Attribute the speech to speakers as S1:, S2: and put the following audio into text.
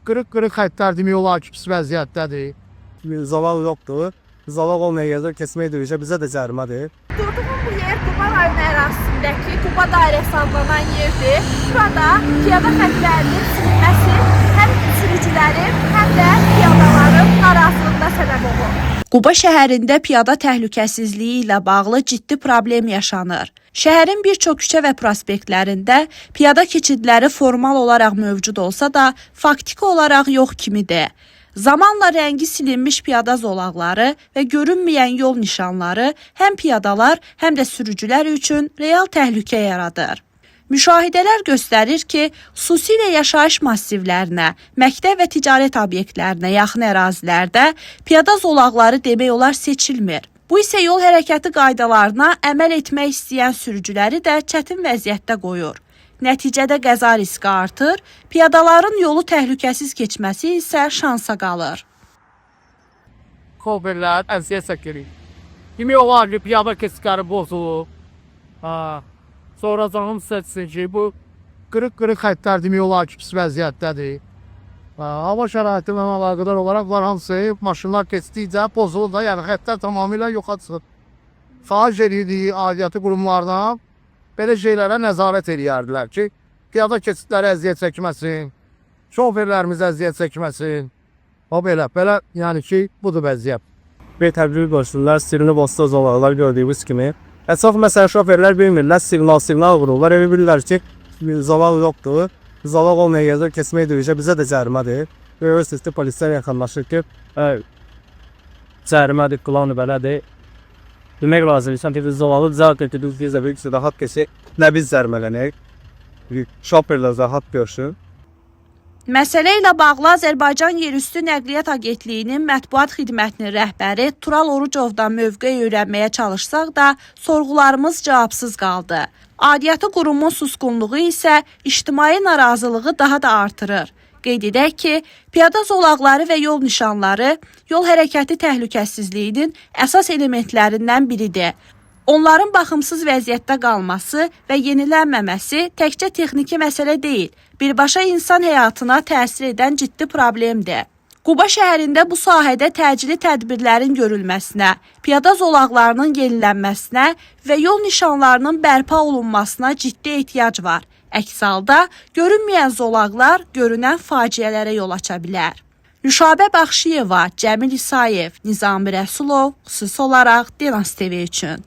S1: qırıq xəttlər demək olar ki, pis vəziyyətdədir.
S2: Zolaq yoxdur. Zolaq olmayan yerdə keçmək döyüşə bizə də cərimədir.
S3: Durduğum bu yer Quba rayonu ərazisindəki Quba dairəsi adlanan yerdir. Burada piyada xəttlərinin silinməsi həm sürücülərin, həm də piyadaların narazılığına səbəb olur.
S4: Quba şəhərində piyada təhlükəsizliyi ilə bağlı ciddi problem yaşanır. Şəhərin bir çox küçə və prospektlərində piyada keçidləri formal olaraq mövcud olsa da, faktiki olaraq yox kimidir. Zamanla rəngi silinmiş piyada zolaqları və görünməyən yol nişanları həm piyadalar, həm də sürücülər üçün real təhlükə yaradır. Müşahidələr göstərir ki, xüsusilə yaşayış massivlərinə, məktəb və ticarət obyektlərinə yaxın ərazilərdə piyada zolaqları demək olar seçilmir. Bu isə yol hərəkəti qaydalarına əməl etmək istəyən sürücüləri də çətin vəziyyətdə qoyur. Nəticədə qəza riski artır, piyadaların yolu təhlükəsiz keçməsi isə şansa qalır.
S1: Şoferlər əziyyət çəkirik. Demək olar ki, piyada keçidləri bozulub. Sonra canım seçsin ki, bu qırıq xəttlər demək olar ki, pis vəziyyətdədir. Hava şəraiti ilə əlaqədar olaraq var hansı maşınlar keçdikcə pozulur da, yəni xəttlər tamamilə yoxa çıxır. Xahiş edirik aidiyyatı qurumlardan belə şeylərə nəzarət edərdilər ki, piyada keçidləri əziyyət çəkməsin, şoferlərimiz əziyyət çəkməsin. O belə, yəni ki, budur vəziyyət.
S2: Bir təbrik olsunlar, silinib olsa zolaqlar gördüyümüz kimi. Çox məsələn şoferlər bilmirlər, siqnal vururlar, elə bilirlər ki, zolaq yoxdur. Zolaq olmayan yerdə keçmək döyüşə bizə də cərimədir. Görürsünüz ki, polislər yaxınlaşır ki, cərimədir, qılanı belədir. Demək lazımdır ki, zolağı düzəlt etdik, biz də bir rahat keçək, nə biz cərimələnək, şoferlər rahat görsün.
S4: Məsələ ilə bağlı Azərbaycan Yerüstü Nəqliyyat Agentliyinin mətbuat xidmətinin rəhbəri Tural Orucovdan mövqe öyrənməyə çalışsaq da, sorğularımız cavabsız qaldı. Aidiyyatı qurumun susqunluğu isə ictimai narazılığı daha da artırır. Qeyd edək ki, piyada zolaqları və yol nişanları yol hərəkəti təhlükəsizliyinin əsas elementlərindən biridir. Onların baxımsız vəziyyətdə qalması və yenilənməməsi təkcə texniki məsələ deyil, birbaşa insan həyatına təsir edən ciddi problemdir. Quba şəhərində bu sahədə təcili tədbirlərin görülməsinə, piyada zolaqlarının yenilənməsinə və yol nişanlarının bərpa olunmasına ciddi ehtiyac var. Əks halda görünməyən zolaqlar görünən faciələrə yol aça bilər. Nüşabə Baxşıyeva, Cəmil İsayev, Nizami Rəsulov, xüsusi olaraq Dinaz TV üçün.